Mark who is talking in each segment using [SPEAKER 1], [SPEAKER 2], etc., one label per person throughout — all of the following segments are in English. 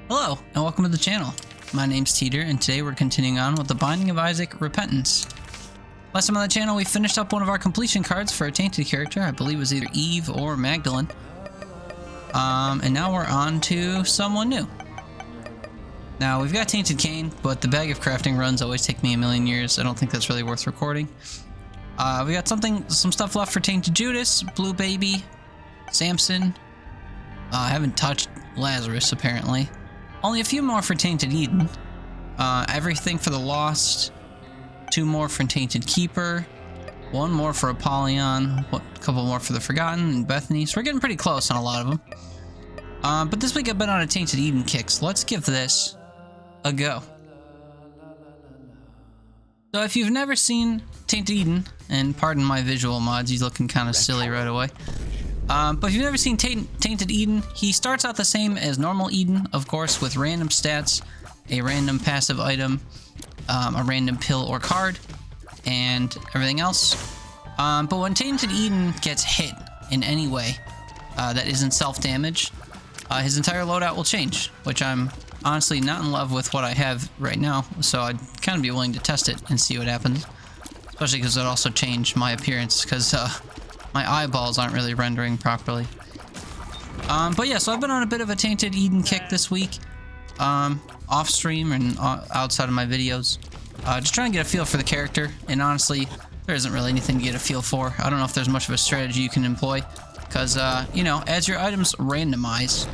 [SPEAKER 1] Hello, and welcome to the channel. My name's Teeter, and today we're continuing on with the Binding of Isaac Repentance. Last time on the channel, we finished up one of our completion cards for a Tainted character. I believe it was either Eve or Magdalene. And now we're on to someone new. Now, we've got Tainted Cain, but the bag of crafting runs always take me a million years. I don't think that's really worth recording. We got some stuff left for Tainted Judas, Blue Baby, Samson. I haven't touched Lazarus, apparently. Only a few more for Tainted Eden. Everything for the Lost. 2 more for Tainted Keeper. 1 more for Apollyon. A couple more for the Forgotten and Bethany. So we're getting pretty close on a lot of them. But this week I've been on a Tainted Eden kick, so let's give this a go. So if you've never seen Tainted Eden, and pardon my visual mods, he's looking kind of silly right away. But if you've never seen Tainted Eden, he starts out the same as normal Eden, of course, with random stats, a random passive item, a random pill or card, and everything else. But when Tainted Eden gets hit in any way that isn't self-damage, his entire loadout will change, which I'm honestly not in love with what I have right now, so I'd kind of be willing to test it and see what happens. Especially because it also changed my appearance, because my eyeballs aren't really rendering properly. But yeah, so I've been on a bit of a Tainted Eden kick this week, off stream and outside of my videos. Just trying to get a feel for the character, and honestly, there isn't really anything to get a feel for. I don't know if there's much of a strategy you can employ, because, you know, as your items randomize,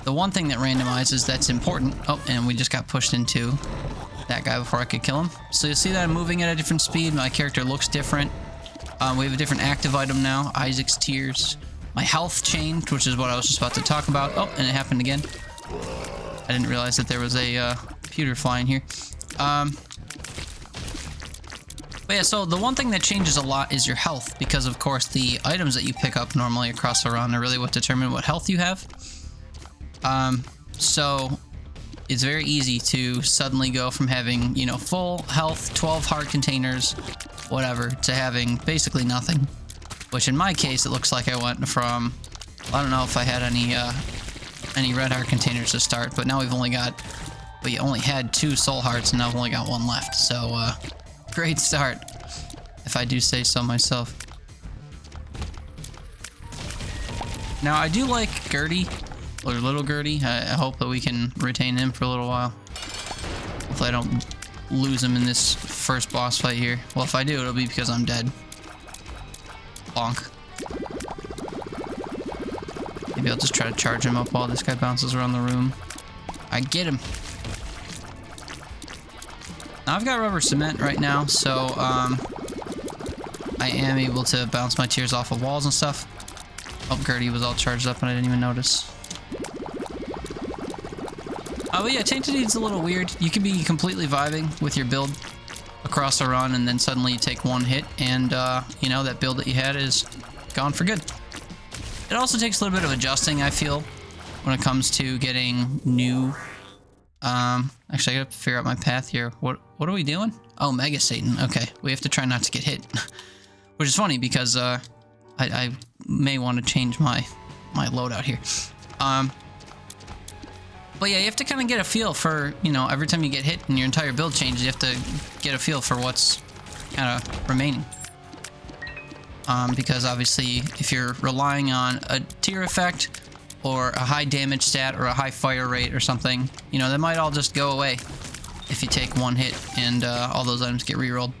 [SPEAKER 1] the one thing that randomizes that's important... Oh, and we just got pushed into that guy before I could kill him. So you see that I'm moving at a different speed, my character looks different. We have a different active item now, Isaac's Tears. My health changed, which is what I was just about to talk about. Oh, and it happened again. I didn't realize that there was a computer flying here. But yeah, so the one thing that changes a lot is your health, because of course the items that you pick up normally across the run are really what determine what health you have. So it's very easy to suddenly go from having, you know, full health, 12 heart containers, whatever, to having basically nothing. Which in my case, it looks like I went from, I don't know if I had any red heart containers to start, but now we've only got, well, you only had 2 soul hearts, and now I've only got 1 left. So, great start, if I do say so myself. Now, I do like Gertie, or Little Gertie. I hope that we can retain him for a little while. Hopefully I don't lose him in this first boss fight here. Well, if I do, it'll be because I'm dead. Bonk. Maybe I'll just try to charge him up while this guy bounces around the room. I get him. Now I've got rubber cement right now, so I am able to bounce my tears off of walls and stuff. Oh, Gertie was all charged up and I didn't even notice. But yeah, Tainted Eden's a little weird. You can be completely vibing with your build across a run, and then suddenly you take 1 hit, and you know, that build that you had is gone for good. It also takes a little bit of adjusting, I feel, when it comes to getting new... actually, I gotta figure out my path here. What are we doing? Oh, Mega Satan. Okay, we have to try not to get hit. Which is funny, because I may want to change my loadout here. But yeah, you have to kind of get a feel for, you know, every time you get hit and your entire build changes, you have to get a feel for what's kind of remaining. Because obviously, if you're relying on a tier effect, or a high damage stat, or a high fire rate or something, you know, that might all just go away if you take 1 hit and all those items get rerolled.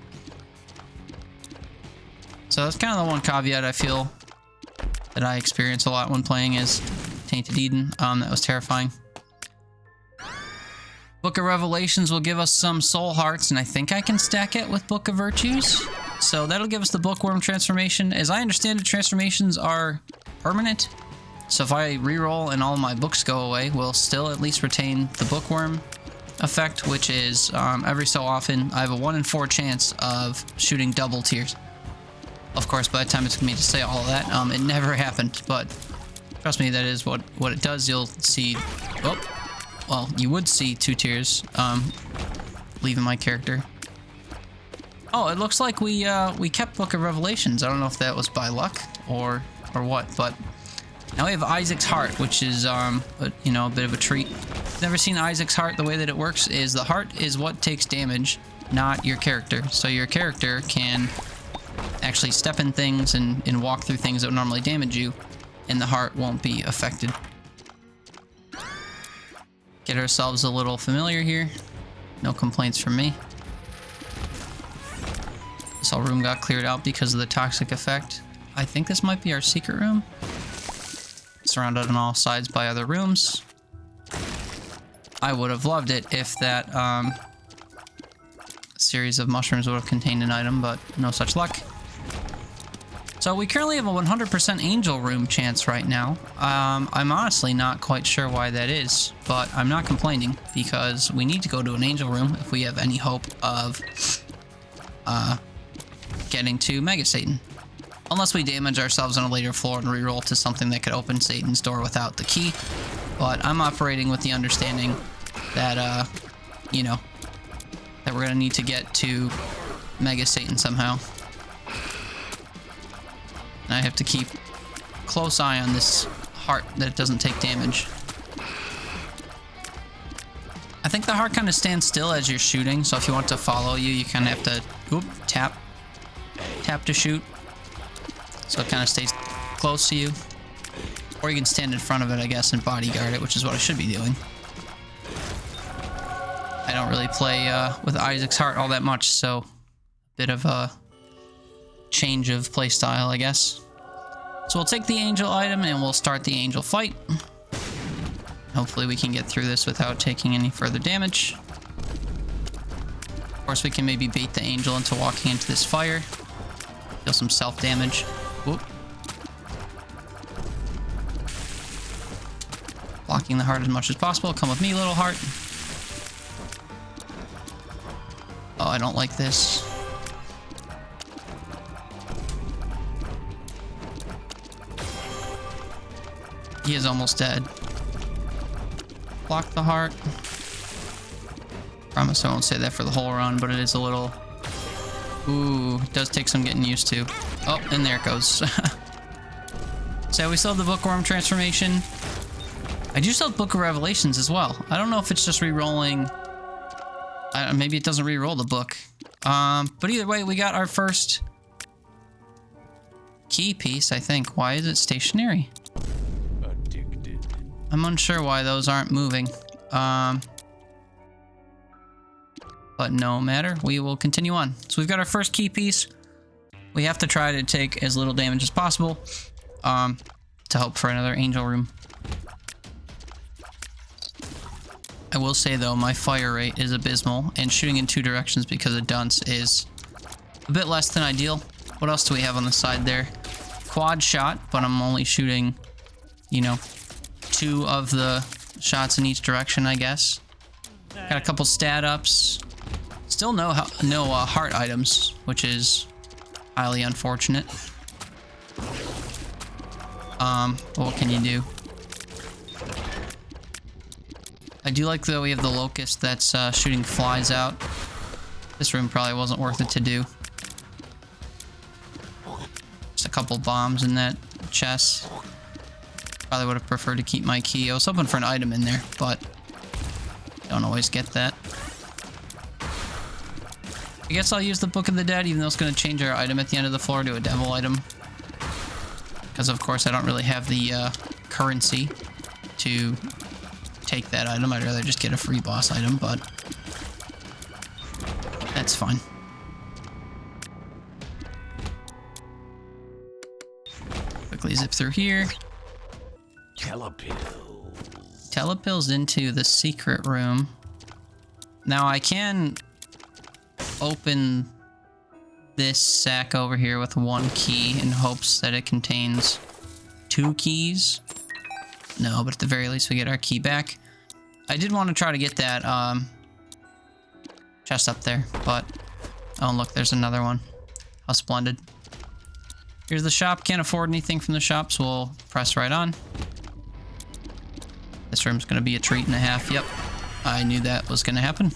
[SPEAKER 1] So that's kind of the one caveat I feel that I experience a lot when playing as Tainted Eden. That was terrifying. Book of Revelations will give us some soul hearts, and I think I can stack it with Book of Virtues. So that'll give us the bookworm transformation. As I understand it, transformations are permanent. So if I reroll and all my books go away, we'll still at least retain the bookworm effect, which is every so often I have a 1 in 4 chance of shooting double tears. Of course, by the time it's me to say all of that, it never happened, but trust me, that is what it does. You'll see, oh, well, you would see 2 tears leaving my character. Oh, it looks like we kept Book of Revelations. I don't know if that was by luck or what, but Now we have Isaac's Heart, which is, you know, a bit of a treat. If you've never seen Isaac's Heart, the way that it works is the heart is what takes damage, not your character. So your character can actually step in things and walk through things that would normally damage you, and the heart won't be affected. Get ourselves a little familiar here. No complaints from me. This whole room got cleared out because of the toxic effect. I think this might be our secret room. Surrounded on all sides by other rooms. I would have loved it if that series of mushrooms would have contained an item, but no such luck. So we currently have a 100% angel room chance right now. I'm honestly not quite sure why that is, but I'm not complaining because we need to go to an angel room if we have any hope of getting to Mega Satan. Unless we damage ourselves on a later floor and reroll to something that could open Satan's door without the key. But I'm operating with the understanding that, you know, that we're going to need to get to Mega Satan somehow. And I have to keep a close eye on this heart that it doesn't take damage. I think the heart kind of stands still as you're shooting, so if you want to follow you, you kind of have to tap to shoot. So it kind of stays close to you. Or you can stand in front of it, I guess, and bodyguard it, which is what I should be doing. I don't really play with Isaac's Heart all that much, so a bit of a change of play style, I guess. So we'll take the angel item and we'll start the angel fight. Hopefully we can get through this without taking any further damage. Of course, we can maybe bait the angel into walking into this fire. Deal some self-damage. Whoop. Blocking the heart as much as possible. Come with me, little heart. Oh, I don't like this. He is almost dead. Block the heart. Promise I won't say that for the whole run, but it is a little... Ooh, it does take some getting used to. Oh, and there it goes. So we still have the Bookworm transformation. I do still have Book of Revelations as well. I don't know if it's just re-rolling. Maybe it doesn't re-roll the book. But either way, we got our first key piece, I think. Why is it stationary? Addicted. I'm unsure why those aren't moving. But no matter, we will continue on. So we've got our first key piece. We have to try to take as little damage as possible to hope for another angel room. I will say though, my fire rate is abysmal, and shooting in two directions because of dunce is a bit less than ideal. What else do we have on the side there? Quad shot, but I'm only shooting, you know, 2 of the shots in each direction, I guess. Got a couple stat ups. Still no heart items, which is highly unfortunate. But what can you do? I do like though we have the locust that's shooting flies out. This room probably wasn't worth it to do. Just a couple bombs in that chest. Probably would have preferred to keep my key. I was hoping for an item in there, but don't always get that. I guess I'll use the Book of the Dead, even though it's going to change our item at the end of the floor to a devil item. Because of course I don't really have the currency to take that item. I'd rather just get a free boss item, but that's fine. Quickly zip through here. Telepills into the secret room. Now I can open this sack over here with 1 key in hopes that it contains 2 keys. No, but at the very least we get our key back. I did want to try to get that chest up there, but oh look, there's another one. How splendid. Here's the shop. Can't afford anything from the shop, so we'll press right on. This room's gonna be a treat and a half. Yep, I knew that was gonna happen.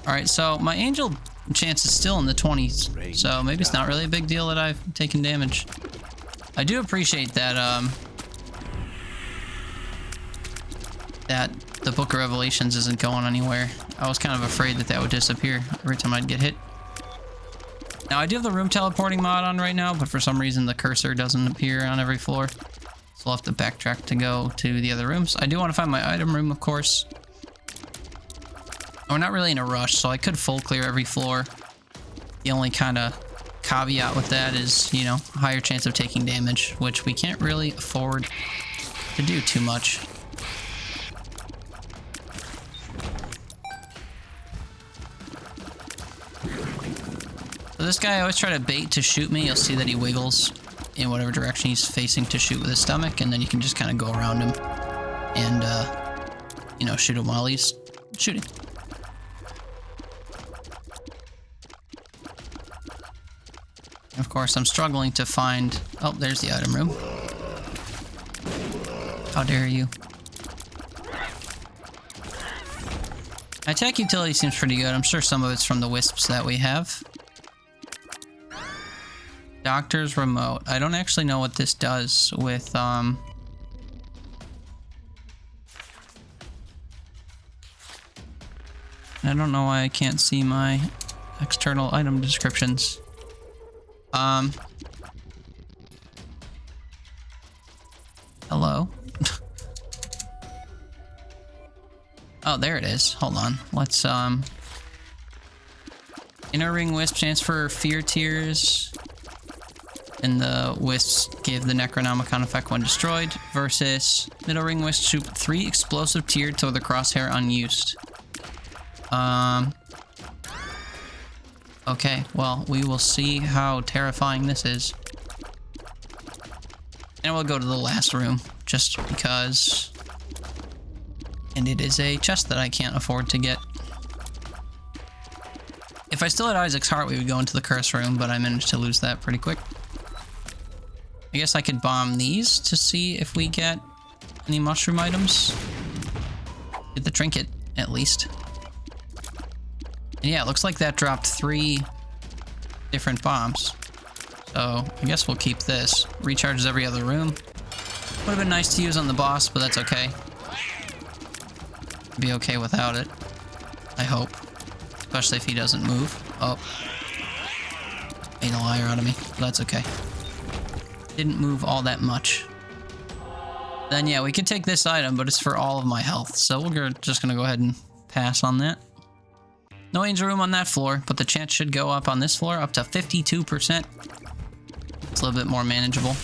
[SPEAKER 1] Alright, so my angel chance is still in the 20s, so maybe it's not really a big deal that I've taken damage. I do appreciate that, that the Book of Revelations isn't going anywhere. I was kind of afraid that that would disappear every time I'd get hit. Now, I do have the room teleporting mod on right now, but for some reason the cursor doesn't appear on every floor. So I'll have to backtrack to go to the other rooms. I do want to find my item room, of course. We're not really in a rush, so I could full clear every floor. The only kind of caveat with that is, you know, a higher chance of taking damage, which we can't really afford to do too much. So this guy, I always try to bait to shoot me. You'll see that he wiggles in whatever direction he's facing to shoot with his stomach, and then you can just kind of go around him and, you know, shoot him while he's shooting. Of course, I'm struggling to find... Oh, there's the item room. How dare you. Attack utility seems pretty good. I'm sure some of it's from the wisps that we have. Doctor's remote. I don't actually know what this does with, I don't know why I can't see my external item descriptions. Hello? Oh, there it is. Hold on. Let's, Inner ring wisp transfer fear tears. And the wisps give the Necronomicon effect when destroyed. Versus middle ring wisp shoot 3 explosive tear to the crosshair unused. Okay, well, we will see how terrifying this is. And we'll go to the last room, just because... And it is a chest that I can't afford to get. If I still had Isaac's heart, we would go into the curse room, but I managed to lose that pretty quick. I guess I could bomb these to see if we get any mushroom items. Get the trinket, at least. And yeah, it looks like that dropped 3 different bombs. So I guess we'll keep this. Recharges every other room. Would have been nice to use on the boss, but that's okay. Be okay without it. I hope. Especially if he doesn't move. Oh. Made a liar out of me. But that's okay. Didn't move all that much. Then yeah, we could take this item, but it's for all of my health. So we're just gonna go ahead and pass on that. No angel room on that floor, but the chance should go up on this floor up to 52%. It's a little bit more manageable.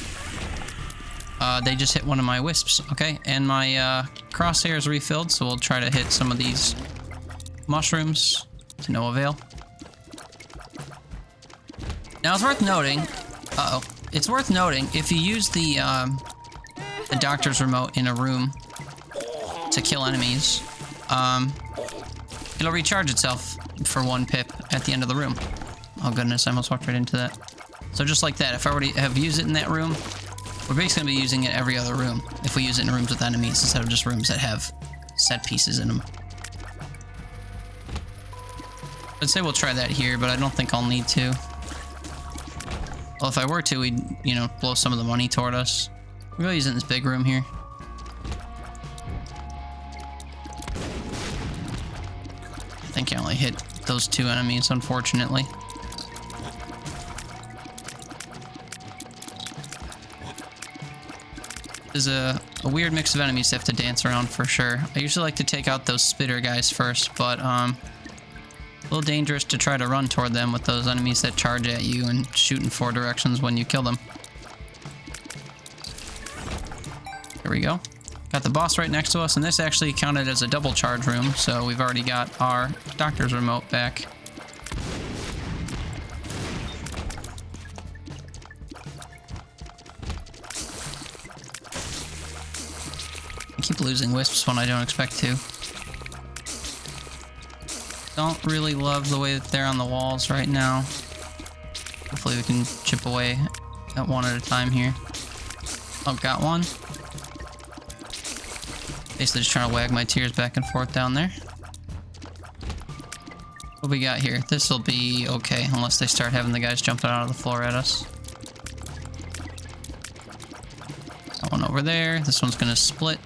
[SPEAKER 1] They just hit one of my wisps, okay? And my crosshair is refilled, so we'll try to hit some of these mushrooms to no avail. Now it's worth noting, it's worth noting if you use the doctor's remote in a room to kill enemies, it'll recharge itself for 1 pip at the end of the room. Oh goodness, I almost walked right into that. So just like that, if I already have used it in that room, we're basically going to be using it every other room if we use it in rooms with enemies instead of just rooms that have set pieces in them. I'd say we'll try that here, but I don't think I'll need to. Well, if I were to, we'd, you know, blow some of the money toward us. We're going to use it in this big room here. I think I only hit those 2 enemies, unfortunately. There's a weird mix of enemies to have to dance around for sure. I usually like to take out those spitter guys first, but a little dangerous to try to run toward them with those enemies that charge at you and shoot in 4 directions when you kill them. Here we go. Got the boss right next to us, and this actually counted as a double charge room, so we've already got our doctor's remote back. I keep losing wisps when I don't expect to. Don't really love the way that they're on the walls right now. Hopefully we can chip away at one at a time here. Oh, got one. Basically just trying to wag my tears back and forth down there. What we got here? This will be okay, unless they start having the guys jumping out of the floor at us. over there. This one's gonna split.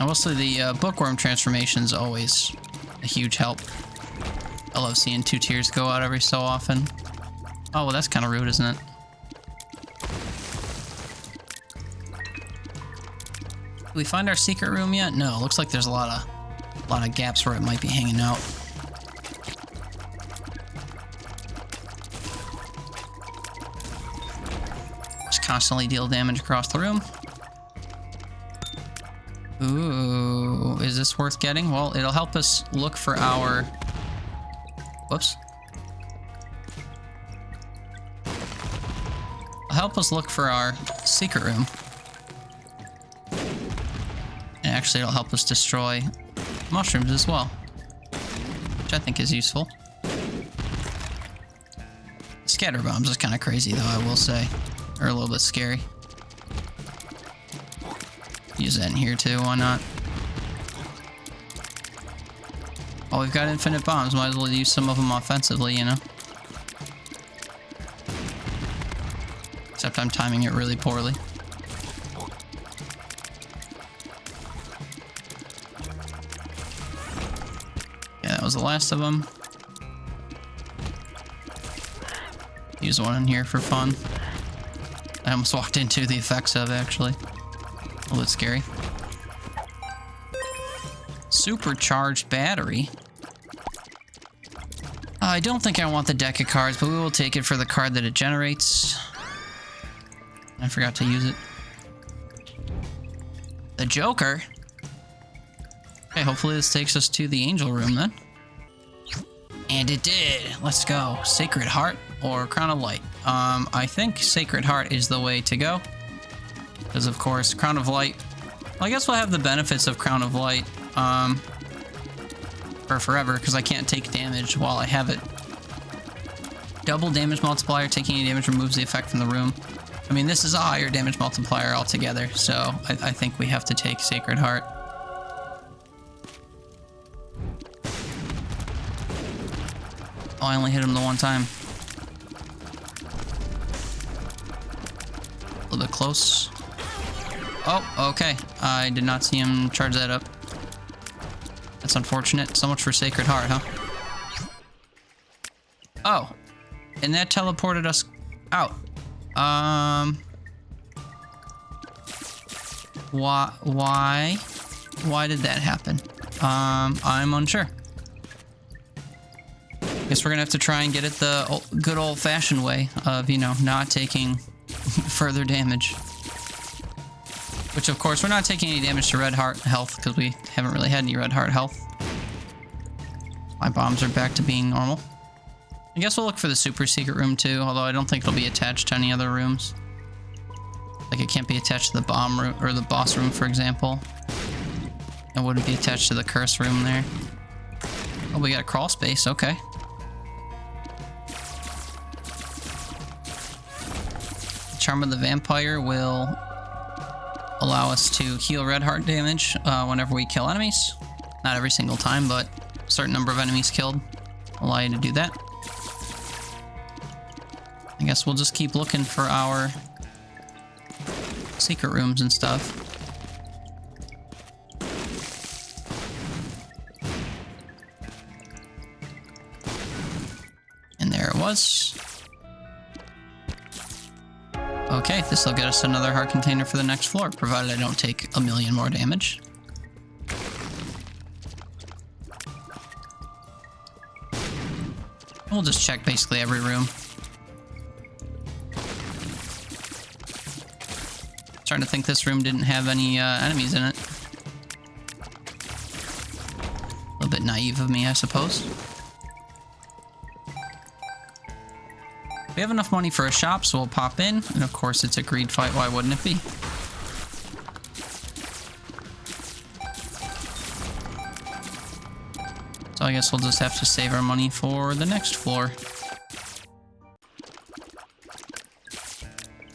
[SPEAKER 1] I will say the bookworm transformation is always a huge help. I love seeing 2 tiers go out every so often. Oh, well, that's kind of rude, isn't it? Did we find our secret room yet? No, looks like there's a lot of gaps where it might be hanging out. Just constantly deal damage across the room. Ooh, is this worth getting? Well, it'll help us look for our... Whoops. It'll help us look for our secret room. And actually, it'll help us destroy mushrooms as well, which I think is useful. Scatter bombs is kind of crazy, though, I will say. Or a little bit scary. Use that in here too, why not? Oh, we've got infinite bombs, might as well use some of them offensively, you know? Except I'm timing it really poorly. Yeah, that was the last of them. Use one in here for fun. I almost walked into the effects of, actually. A little bit scary. Supercharged battery. I don't think I want the deck of cards, but we will take it for the card that it generates. I forgot to use it. The Joker. Okay, hopefully this takes us to the angel room then. And it did. Let's go. Sacred Heart or Crown of Light. I think Sacred Heart is the way to go. Because, of course, Crown of Light... Well, I guess we'll have the benefits of Crown of Light for forever, because I can't take damage while I have it. Double damage multiplier. Taking any damage removes the effect from the room. I mean, this is a higher damage multiplier altogether, so I think we have to take Sacred Heart. Oh, I only hit him the one time. A little bit close. Oh, okay. I did not see him charge that up. That's unfortunate. So much for Sacred Heart, huh? Oh. And that teleported us out. Why? Why did that happen? I'm unsure. Guess we're gonna have to try and get it the good old-fashioned way of, you know, not taking further damage. Which, of course, we're not taking any damage to red heart health, because we haven't really had any red heart health. My bombs are back to being normal. I guess we'll look for the super secret room, too, although I don't think it'll be attached to any other rooms. Like, it can't be attached to the bomb room, or the boss room, for example. It wouldn't be attached to the curse room there. Oh, we got a crawl space, okay. Charm of the Vampire will allow us to heal red heart damage whenever we kill enemies. Not every single time, but a certain number of enemies killed will allow you to do that. I guess we'll just keep looking for our secret rooms and stuff. And there it was. Okay, this will get us another heart container for the next floor, provided I don't take a million more damage. We'll just check basically every room. Starting to think this room didn't have any enemies in it. A little bit naive of me, I suppose. We have enough money for a shop, so we'll pop in. And of course, it's a greed fight. Why wouldn't it be? So I guess we'll just have to save our money for the next floor.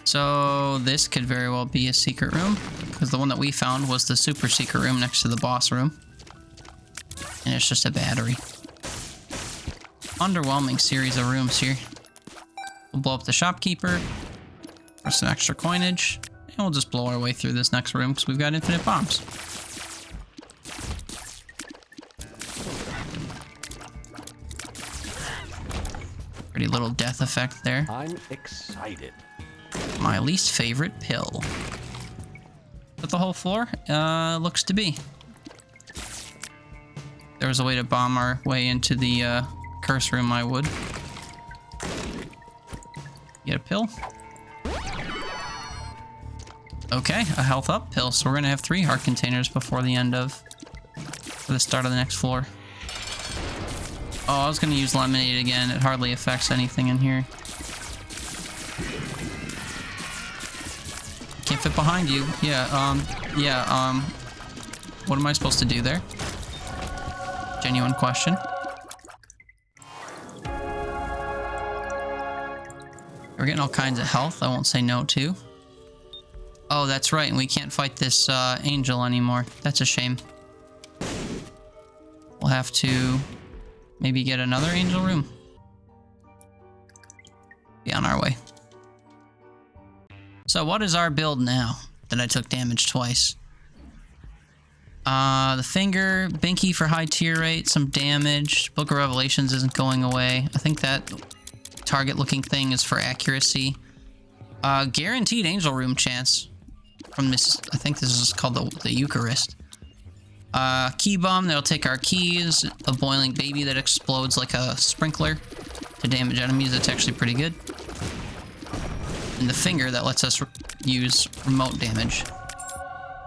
[SPEAKER 1] So this could very well be a secret room, because the one that we found was the super secret room next to the boss room. And it's just a battery. Underwhelming series of rooms here. We'll blow up the shopkeeper for some extra coinage. And we'll just blow our way through this next room because we've got infinite bombs. Pretty little death effect there.
[SPEAKER 2] I'm excited.
[SPEAKER 1] My least favorite pill. But the whole floor looks to be. There was a way to bomb our way into the curse room, I would. Get a pill. Okay, a health up pill. So we're gonna have 3 heart containers before the end of, for the start of the next floor. Oh, I was gonna use lemonade again. It hardly affects anything in here. Can't fit behind you. What am I supposed to do there? Genuine question. We're getting all kinds of health. I won't say no to. Oh, that's right. And we can't fight this angel anymore. That's a shame. We'll have to maybe get another angel room. Be on our way. So what is our build now that I took damage twice? The finger, Binky for high tier rate, some damage. Book of Revelations isn't going away. I think that target looking thing is for accuracy. Guaranteed angel room chance from this. I think this is called the Eucharist. Key bomb that'll take our keys. A boiling baby that explodes like a sprinkler to damage enemies. That's actually pretty good. And the finger that lets us use remote damage.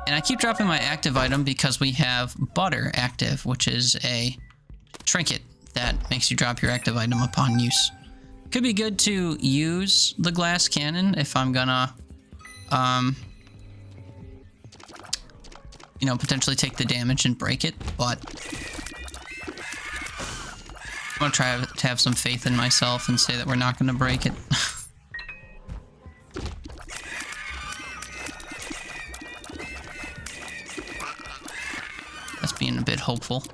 [SPEAKER 1] And I keep dropping my active item because we have butter active, which is a trinket that makes you drop your active item upon use. Could be good to use the glass cannon if I'm gonna, you know, potentially take the damage and break it, but I'm gonna try to have some faith in myself and say that we're not gonna break it. That's being a bit hopeful.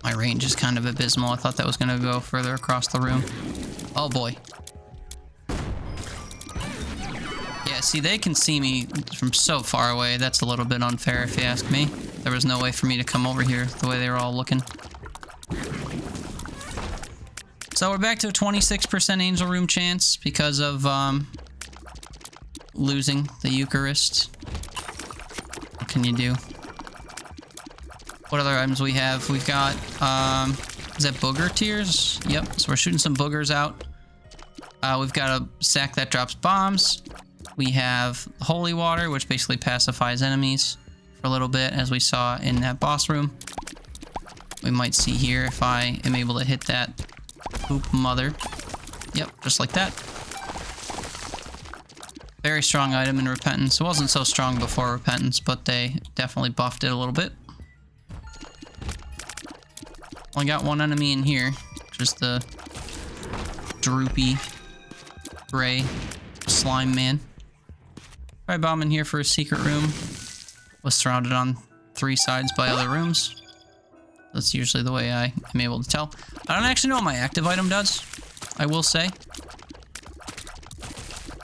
[SPEAKER 1] My range is kind of abysmal. I thought that was going to go further across the room. Oh boy. Yeah, see, they can see me from so far away. That's a little bit unfair if you ask me. There was no way for me to come over here the way they were all looking. So we're back to a 26% angel room chance because of losing the Eucharist. What can you do? What other items we have? We've got, is that booger tears? Yep, so we're shooting some boogers out. We've got a sack that drops bombs. We have holy water, which basically pacifies enemies for a little bit, as we saw in that boss room. We might see here if I am able to hit that poop mother. Yep, just like that. Very strong item in Repentance. It wasn't so strong before Repentance, but they definitely buffed it a little bit. Only got one enemy in here, which is the droopy gray slime man. Try bombing here for a secret room. Was surrounded on 3 sides by other rooms. That's usually the way I am able to tell. I don't actually know what my active item does, I will say.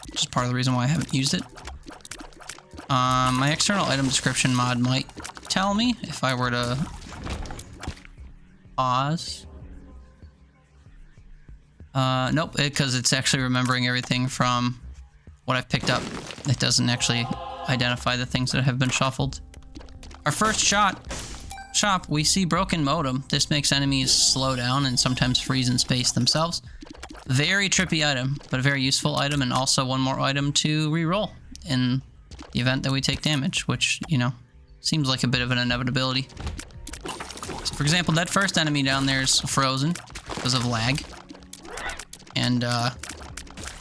[SPEAKER 1] Which is part of the reason why I haven't used it. My external item description mod might tell me if I were to pause. Nope, because it's actually remembering everything from what I've picked up. It doesn't actually identify the things that have been shuffled. Our first shop, we see broken modem. This makes enemies slow down and sometimes freeze in space themselves. Very trippy item, but a very useful item, and also one more item to re-roll in the event that we take damage, which, you know, seems like a bit of an inevitability. So, for example, that first enemy down there is frozen because of lag. And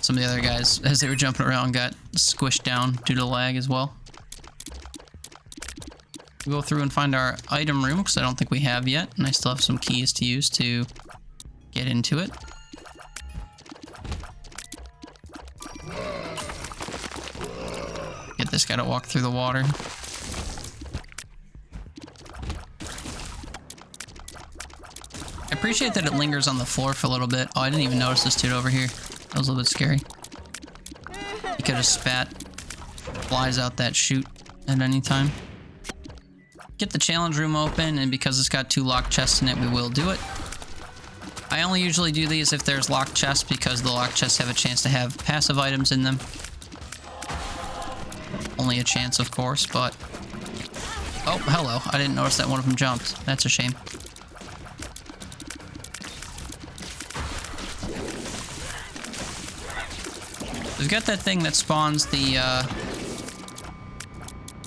[SPEAKER 1] some of the other guys, as they were jumping around, got squished down due to lag as well. We'll go through and find our item room, because I don't think we have yet, and I still have some keys to use to get into it. Get this guy to walk through the water. appreciate that it lingers on the floor for a little bit. Oh, I didn't even notice this dude over here. That was a little bit scary. He could have spat flies out that chute at any time. Get the challenge room open, and because it's got 2 locked chests in it, we will do it. I only usually do these if there's locked chests, because the locked chests have a chance to have passive items in them. Only a chance, of course, but... Oh, hello. I didn't notice that one of them jumped. That's a shame. We've got that thing that spawns the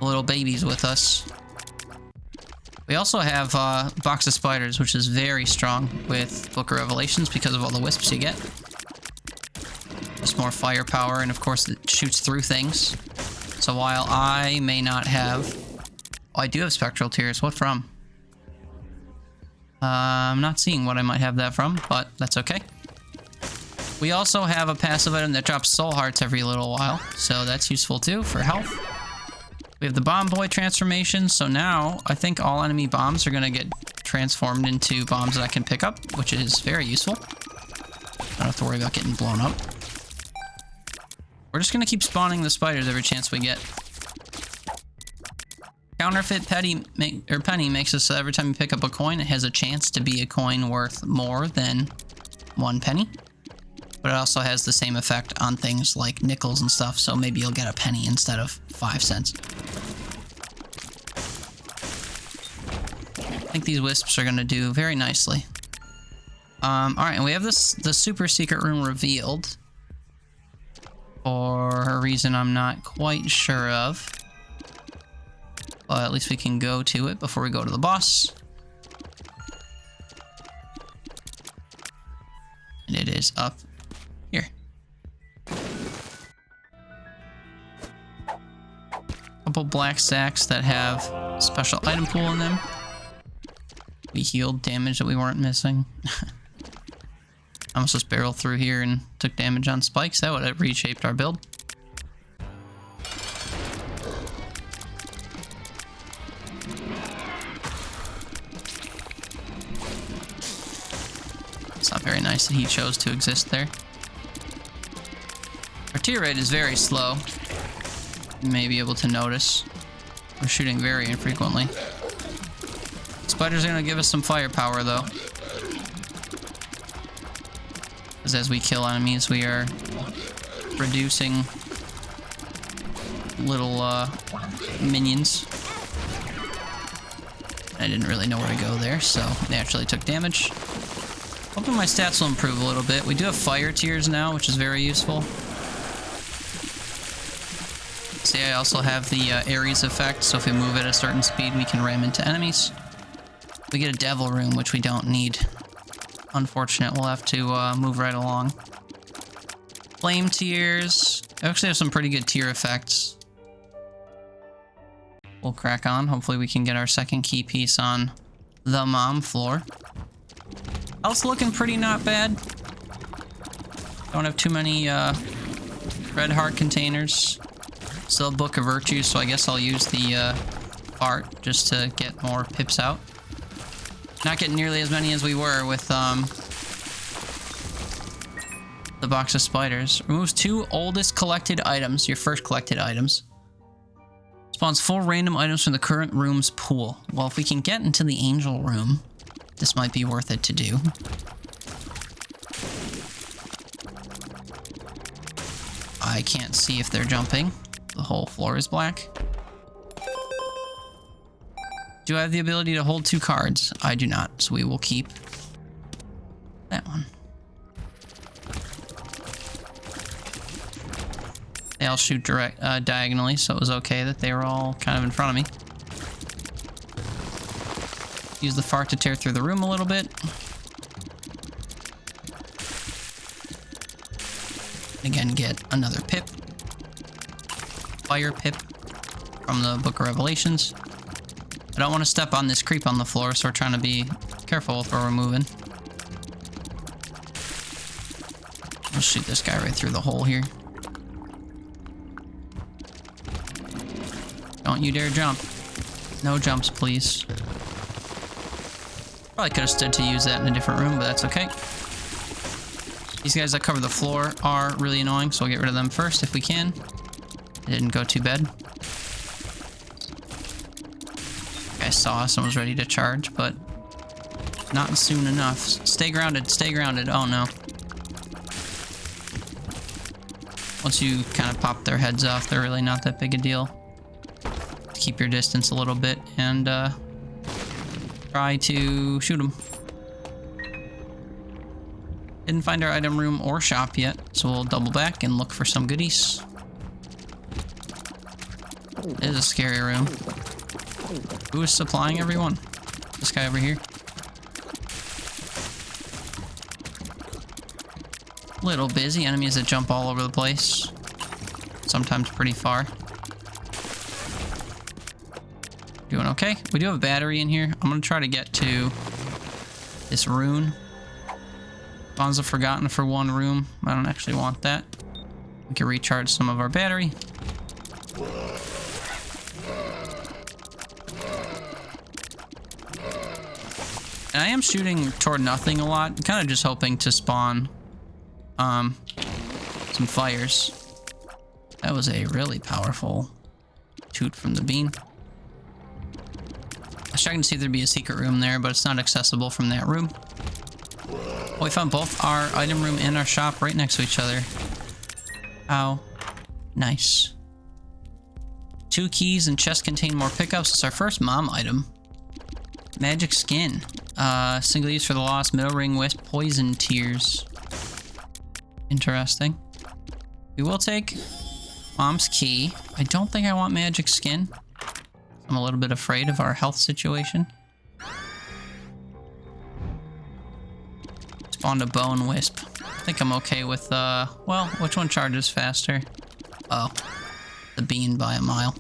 [SPEAKER 1] little babies with us. We also have Box of Spiders, which is very strong with Book of Revelations because of all the wisps you get. Just more firepower, and of course it shoots through things. So while I may not have... Oh, I do have Spectral Tears. What from? I'm not seeing what I might have that from, but that's okay. We also have a passive item that drops soul hearts every little while, so that's useful too for health. We have the Bomb Boy transformation, so now I think all enemy bombs are going to get transformed into bombs that I can pick up, which is very useful. I don't have to worry about getting blown up. We're just going to keep spawning the spiders every chance we get. Counterfeit Penny makes it so every time you pick up a coin, it has a chance to be a coin worth more than 1 penny. But it also has the same effect on things like nickels and stuff, so maybe you'll get a penny instead of 5 cents. I think these wisps are going to do very nicely. Alright, and we have the super secret room revealed. For a reason I'm not quite sure of. But at least we can go to it before we go to the boss. And it is up here. Couple black sacks that have special item pool in them. We healed damage that we weren't missing. I almost just barreled through here and took damage on spikes. That would have reshaped our build. It's not very nice that he chose to exist there. Our tier rate is very slow. You may be able to notice. We're shooting very infrequently. Spiders are going to give us some firepower, though. Because as we kill enemies, we are reducing little minions. I didn't really know where to go there, so naturally took damage. Hoping my stats will improve a little bit. We do have fire tiers now, which is very useful. See, I also have the Ares effect, so if we move at a certain speed, we can ram into enemies. We get a devil room, which we don't need. Unfortunate, we'll have to move right along. Flame tiers. I actually have some pretty good tier effects. We'll crack on. Hopefully we can get our second key piece on the mom floor. Health's looking pretty not bad. Don't have too many red heart containers. Still a Book of Virtues, so I guess I'll use the art just to get more pips out. Not getting nearly as many as we were with the Box of Spiders. Removes 2 oldest collected items, your first collected items. Spawns 4 random items from the current room's pool. Well, if we can get into the angel room, this might be worth it to do. I can't see if they're jumping. The whole floor is black. Do I have the ability to hold 2 cards? I do not, so we will keep that one. They all shoot diagonally, so it was okay that they were all kind of in front of me. Use the fart to tear through the room a little bit. Again, get another pip. Fire pip from the Book of Revelations. I don't want to step on this creep on the floor, so we're trying to be careful with where we're moving. I'll shoot this guy right through the hole here. Don't you dare jump. No jumps, please. Probably could have stood to use that in a different room, but that's okay. These guys that cover the floor are really annoying, so we'll get rid of them first if we can. It didn't go too bad. I saw us and was ready to charge, but not soon enough. Stay grounded, stay grounded. Oh no. Once you kind of pop their heads off, they're really not that big a deal. Keep your distance a little bit and try to shoot them. Didn't find our item room or shop yet, so we'll double back and look for some goodies. It is a scary room. Who is supplying everyone? This guy over here. Little busy. Enemies that jump all over the place. Sometimes pretty far. Doing okay. We do have a battery in here. I'm gonna try to get to this rune. Bonds of Forgotten for one room. I don't actually want that. We can recharge some of our battery. And I am shooting toward nothing a lot. Kind of just hoping to spawn some fires. That was a really powerful shoot from the bean. I was checking to see if there'd be a secret room there, but it's not accessible from that room. Oh, we found both our item room and our shop right next to each other. How nice. 2 keys and chest contain more pickups. It's our first mom item. Magic skin. Single use for the lost. Middle ring wisp. Poison tears. Interesting. We will take mom's key. I don't think I want magic skin. I'm a little bit afraid of our health situation. Spawned a bone wisp. I think I'm okay with, well, which one charges faster? Oh, the bean by a mile.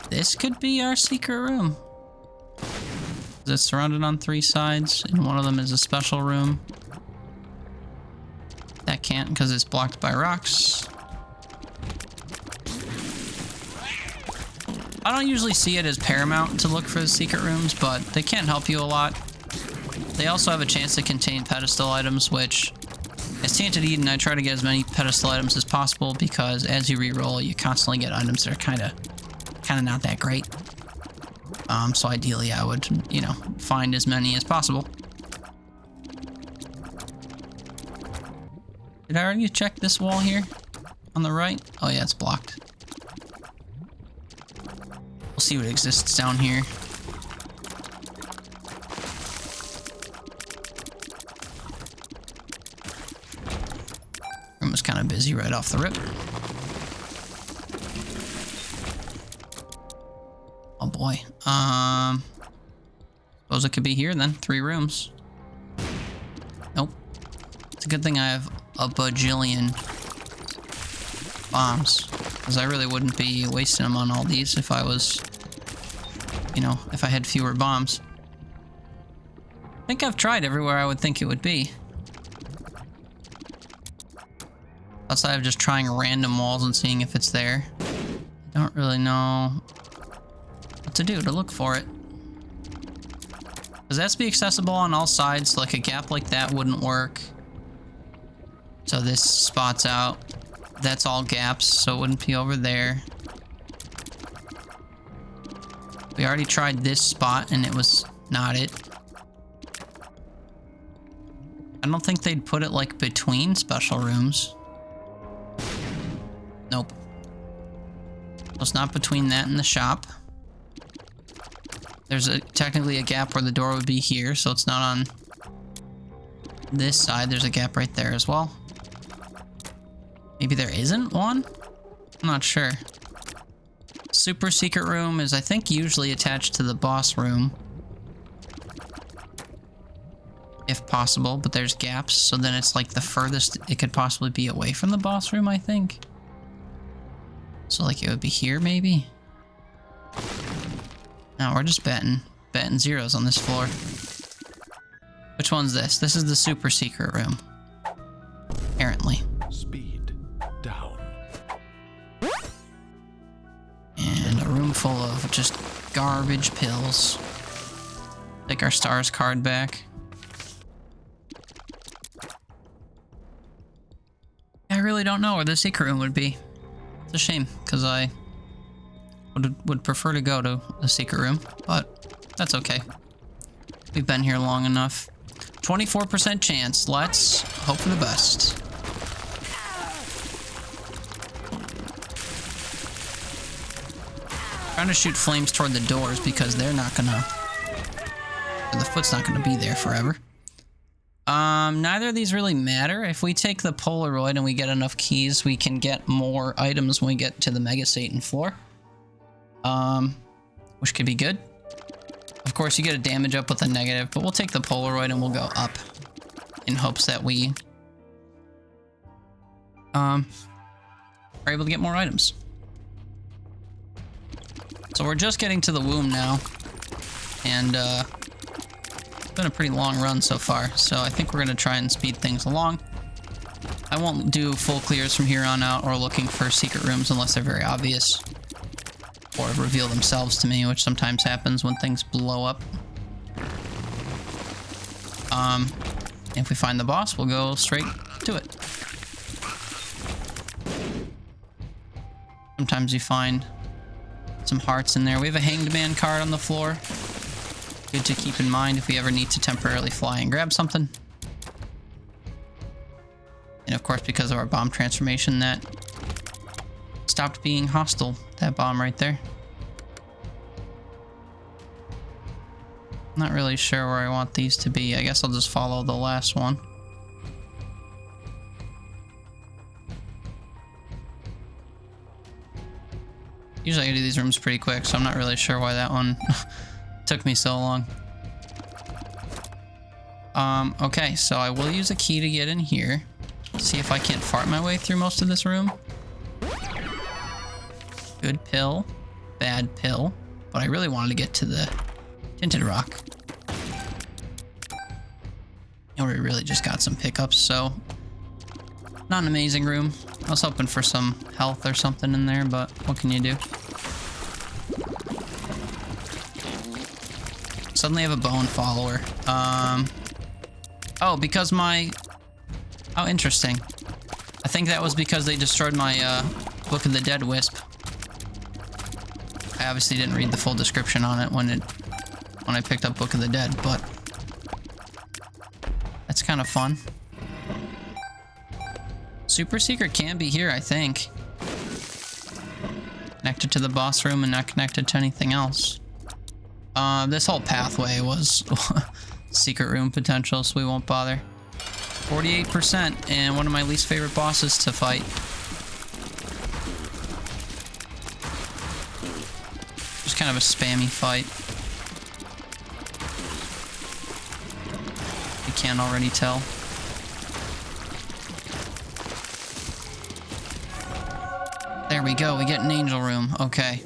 [SPEAKER 1] This could be our secret room. It's surrounded on 3 sides, and one of them is a special room. That can't because it's blocked by rocks. I don't usually see it as paramount to look for the secret rooms, but they can help you a lot. They also have a chance to contain pedestal items, which, as Tainted Eden, I try to get as many pedestal items as possible because as you reroll, you constantly get items that are kind of not that great. So ideally, I would, you know, find as many as possible. Did I already check this wall here on the right? Oh yeah, it's blocked. We'll see what exists down here. Room was kind of busy right off the rip. Oh boy. Suppose it could be here then. 3 rooms. Nope. It's a good thing I have a bajillion bombs, because I really wouldn't be wasting them on all these if I was, you know, if I had fewer bombs. I think I've tried everywhere I would think it would be. Outside of just trying random walls and seeing if it's there. I don't really know what to do to look for it. Because that's be accessible on all sides, so like a gap like that wouldn't work. So this spot's out. That's all gaps, so it wouldn't be over there. We already tried this spot and it was not it. I don't think they'd put it like between special rooms. Nope. So it's not between that and the shop. There's technically a gap where the door would be here, so it's not on this side. There's a gap right there as well. Maybe there isn't one? I'm not sure. Super secret room is, I think, usually attached to the boss room. If possible, but there's gaps, so then it's like the furthest it could possibly be away from the boss room, I think. So like it would be here, maybe? No, we're just betting zeros on this floor. Which one's this? This is the super secret room. Apparently.
[SPEAKER 2] Speed down.
[SPEAKER 1] And a room full of just Garbage pills. Take our stars card back. I really don't know where the secret room would be. It's a shame, because I would prefer to go to the secret room, but that's okay. We've been here long enough. 24% chance. Let's hope for the best. Trying to shoot flames toward the doors because they're not gonna... the foot's not gonna be there forever. Neither of these really matter. If we take the Polaroid and we get enough keys, we can get more items when we get to the Mega Satan floor. Which could be good. Of course, you get a damage up with a negative, but we'll take the Polaroid and we'll go up in hopes that we are able to get more items. So we're just getting to the womb now, and it's been a pretty long run so far, so I think we're going to try and speed things along. I won't do full clears from here on out or looking for secret rooms unless they're very obvious or reveal themselves to me, which sometimes happens when things blow up. If we find the boss, we'll go straight to it. Sometimes you find some hearts in there. We have a Hanged Man card on the floor. Good to keep in mind if we ever need to temporarily fly and grab something. And of course, because of our bomb transformation, that stopped being hostile, that bomb right there. Not really sure where I want these to be. I guess I'll just follow the last one. Usually I do these rooms pretty quick, so I'm not really sure why that one took me so long. Okay, so I will use a key to get in here. See if I can't fart my way through most of this room. Good pill. Bad pill. But I really wanted to get to the Tinted Rock. And we really just got some pickups, so... not an amazing room. I was hoping for some health or something in there, but what can you do? Suddenly I have a bone follower. Oh, because my... oh, interesting. I think that was because they destroyed my Book of the Dead Wisp. I obviously didn't read the full description on it when I picked up Book of the Dead, but that's kind of fun. Super secret can be here, I think. Connected to the boss room and not connected to anything else. This whole pathway was secret room potential, so we won't bother. 48%, and one of my least favorite bosses to fight. Just kind of a spammy fight. You can't already tell. There we go, we get an angel room. Okay.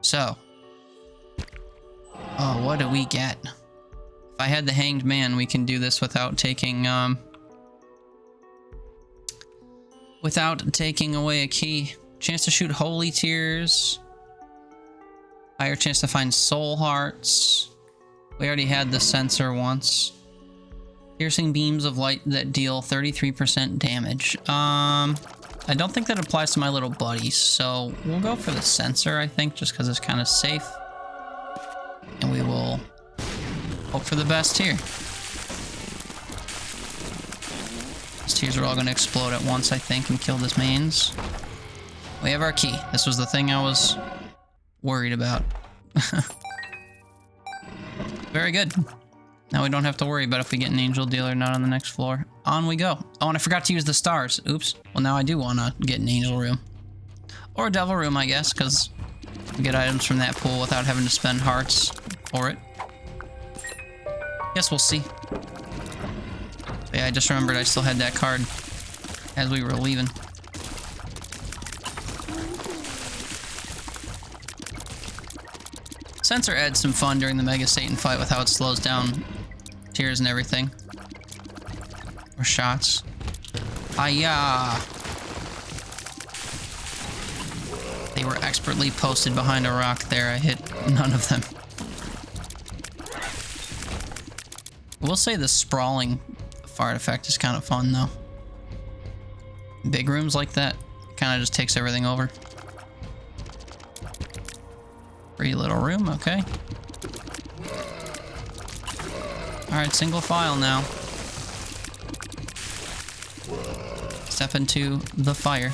[SPEAKER 1] So. Oh, what do we get? If I had the Hanged Man, we can do this without taking, without taking away a key. Chance to shoot holy tears. Higher chance to find soul hearts. We already had the sensor once. Piercing beams of light that deal 33% damage. I don't think that applies to my little buddies, so we'll go for the sensor, I think, just because it's kind of safe. And we will hope for the best here. These tears are all going to explode at once, I think, and kill this mains. We have our key. This was the thing I was worried about. Very good. Now we don't have to worry about if we get an angel deal or not on the next floor. On we go. Oh, and I forgot to use the stars. Oops. Well, now I do want to get an angel room. Or a devil room, I guess, because we get items from that pool without having to spend hearts for it. Guess we'll see. But yeah, I just remembered I still had that card as we were leaving. Sensor adds some fun during the Mega Satan fight with how it slows down tears and everything. Or shots. Hiya! They were expertly posted behind a rock there. I hit none of them. We'll say the sprawling fart effect is kind of fun, though. Big rooms like that kind of just takes everything over. Free little room, okay. Alright, single file now. Step into the fire.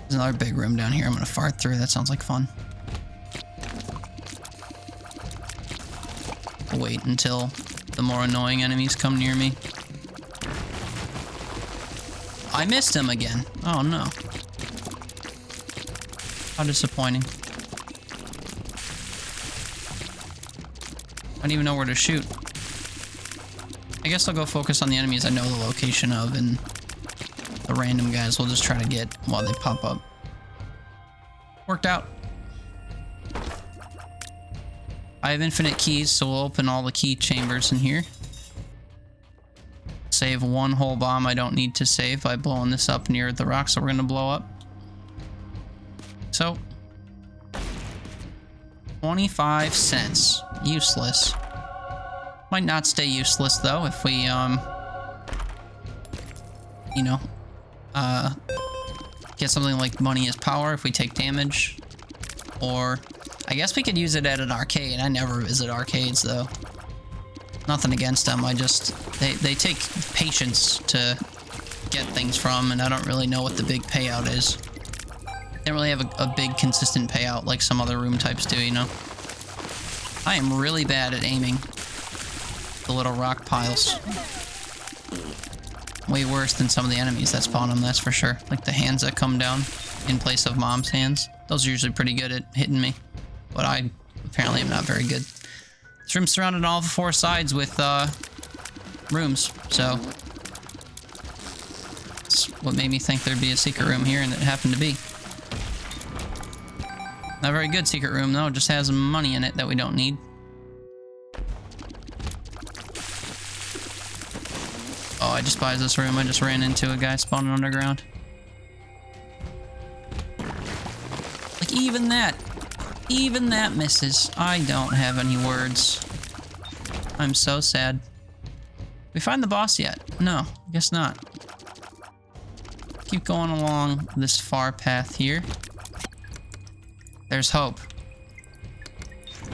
[SPEAKER 1] There's another big room down here I'm gonna fart through. That sounds like fun. I'll wait until the more annoying enemies come near me. I missed him again. Oh no. How disappointing. I don't even know where to shoot. I guess I'll go focus on the enemies I know the location of, and the random guys we'll just try to get while they pop up. Worked out. I have infinite keys, so we'll open all the key chambers in here. Save one whole bomb I don't need to save by blowing this up near the rocks that we're going to blow up. So, 25 cents. Useless. Might not stay useless, though, if we, you know, get something like money as power if we take damage. Or, I guess we could use it at an arcade. I never visit arcades, though. Nothing against them, I just... They take patience to get things from, and I don't really know what the big payout is. They don't really have a big, consistent payout like some other room types do, you know? I am really bad at aiming the little rock piles. Way worse than some of the enemies that spawn them, that's for sure. Like the hands that come down in place of mom's hands. Those are usually pretty good at hitting me. But I apparently am not very good. This room's surrounded on all four sides with rooms, so that's what made me think there'd be a secret room here, and it happened to be. Not a very good secret room, though. It just has money in it that we don't need. Oh, I despise this room. I just ran into a guy spawning underground. Like, even that misses. I don't have any words. I'm so sad. We find the boss yet? No, I guess not. Keep going along this far path here. There's hope.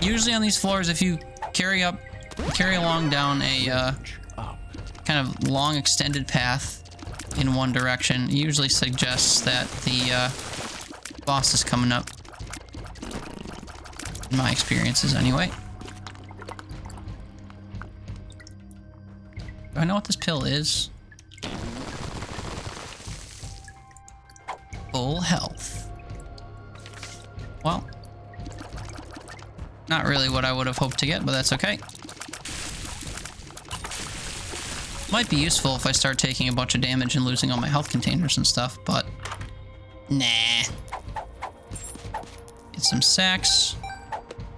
[SPEAKER 1] Usually on these floors, if you carry along down a kind of long extended path in one direction, it usually suggests that the boss is coming up. In my experiences, anyway. Do I know what this pill is? Full health. Well, not really what I would have hoped to get, but that's okay. Might be useful if I start taking a bunch of damage and losing all my health containers and stuff, but nah. Get some sacks.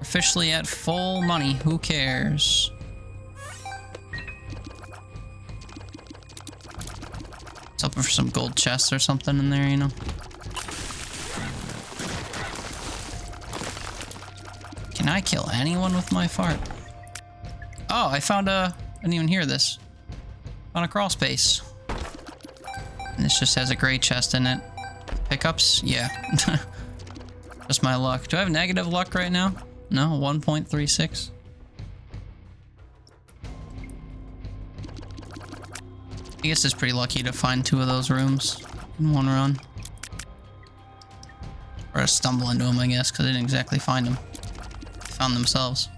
[SPEAKER 1] Officially at full money, who cares? Let's hoping for some gold chests or something in there, you know? Can I kill anyone with my fart? Oh, I found I didn't even hear this. Found a crawl space. And this just has a gray chest in it. Pickups? Yeah. Just my luck. Do I have negative luck right now? No, 1.36. I guess it's pretty lucky to find two of those rooms in one run. Or to stumble into them, I guess, because I didn't exactly find them. They found themselves.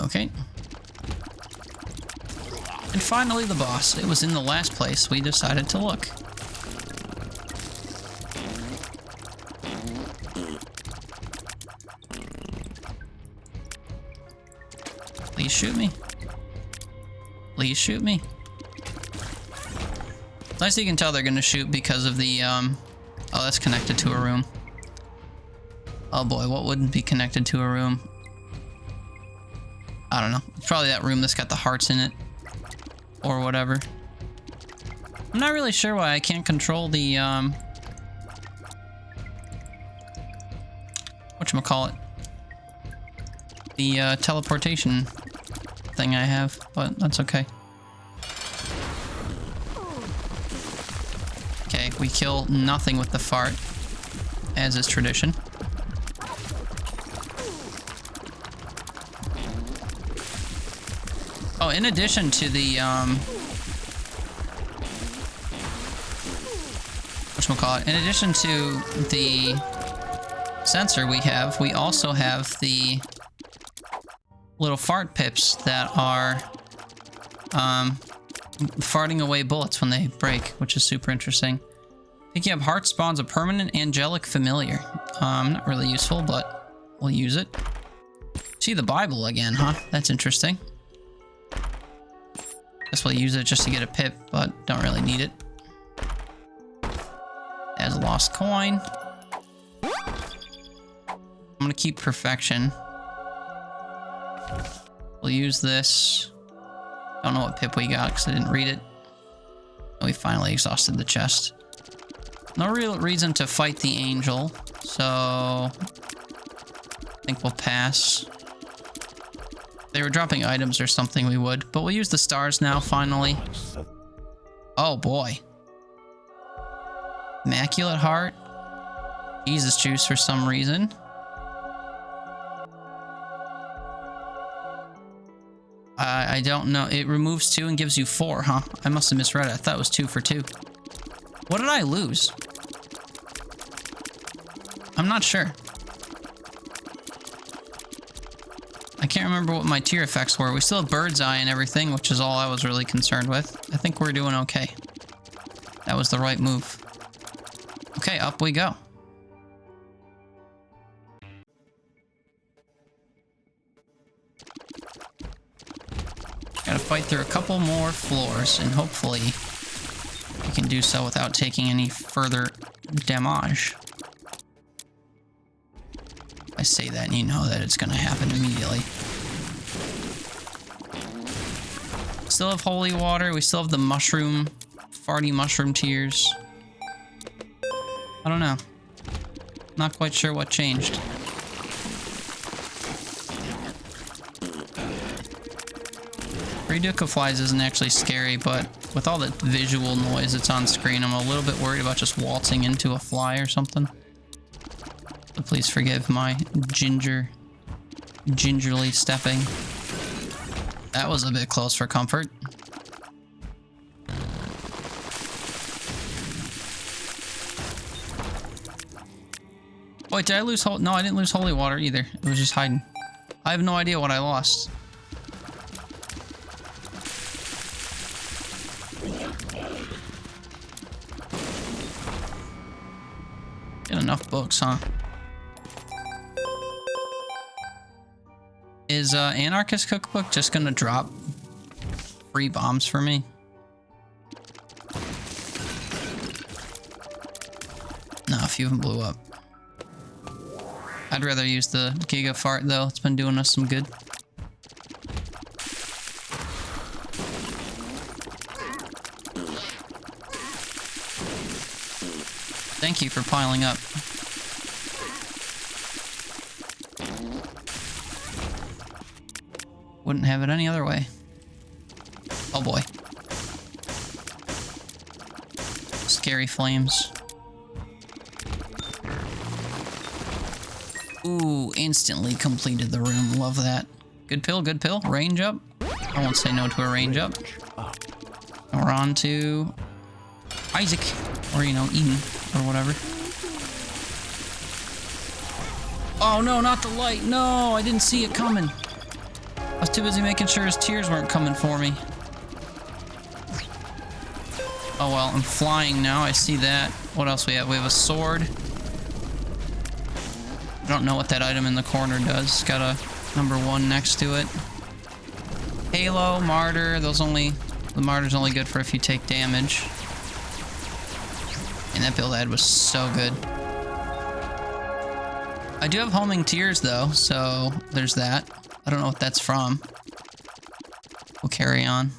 [SPEAKER 1] Okay. And finally the boss. It was in the last place we decided to look. Please shoot me. Please shoot me. Nice that you can tell they're gonna shoot because of the Oh, that's connected to a room. Oh boy, what wouldn't be connected to a room? I don't know. It's probably that room that's got the hearts in it. Or whatever. I'm not really sure why I can't control the, whatchamacallit? The, teleportation thing I have, but that's okay. Okay, we kill nothing with the fart, as is tradition. Oh, in addition to the, whatchamacallit, in addition to the sensor we also have the little fart pips that are, farting away bullets when they break, which is super interesting. Picking up heart spawns a permanent angelic familiar. Not really useful, but we'll use it. See the Bible again, huh? That's interesting. Guess we'll use it just to get a pip, but don't really need it. As a lost coin. I'm gonna keep perfection. We'll use this. Don't know what pip we got because I didn't read it. And we finally exhausted the chest. No real reason to fight the angel, so I think we'll pass. If they were dropping items or something, we would. But we'll use the stars now, finally. Oh boy. Immaculate Heart. Jesus juice for some reason. I don't know. It removes 2 and gives you 4, huh? I must have misread it. I thought it was 2 for 2. What did I lose? I'm not sure. I can't remember what my tier effects were. We still have bird's eye and everything, which is all I was really concerned with. I think we're doing okay. That was the right move. Okay, up we go. Gotta fight through a couple more floors, and hopefully we can do so without taking any further damage. I say that and you know that it's gonna happen immediately. Still have holy water, we still have the mushroom, farty mushroom tears. I don't know. Not quite sure what changed. Reduca flies isn't actually scary, but with all the visual noise that's on screen, I'm a little bit worried about just waltzing into a fly or something. So please forgive my gingerly stepping. That was a bit close for comfort. Wait, did I lose no, I didn't lose holy water either. It was just hiding. I have no idea what I lost. Get enough books, huh? Is Anarchist Cookbook just gonna drop free bombs for me? No, a few of them blew up. I'd rather use the Giga Fart though. It's been doing us some good. Thank you for piling up. Wouldn't have it any other way. Oh boy. Scary flames. Ooh, instantly completed the room. Love that. Good pill, good pill. Range up. I won't say no to a range up. And we're on to Isaac. Or, you know, Eden. Or whatever. Oh no, not the light. No, I didn't see it coming. I was too busy making sure his tears weren't coming for me. Oh well, I'm flying now. I see that. What else we have? We have a sword. I don't know what that item in the corner does. It's got a #1 next to it. Halo, Martyr. The Martyr's only good for if you take damage. And that build I had was so good. I do have homing tears though, so there's that. I don't know what that's from. We'll carry on.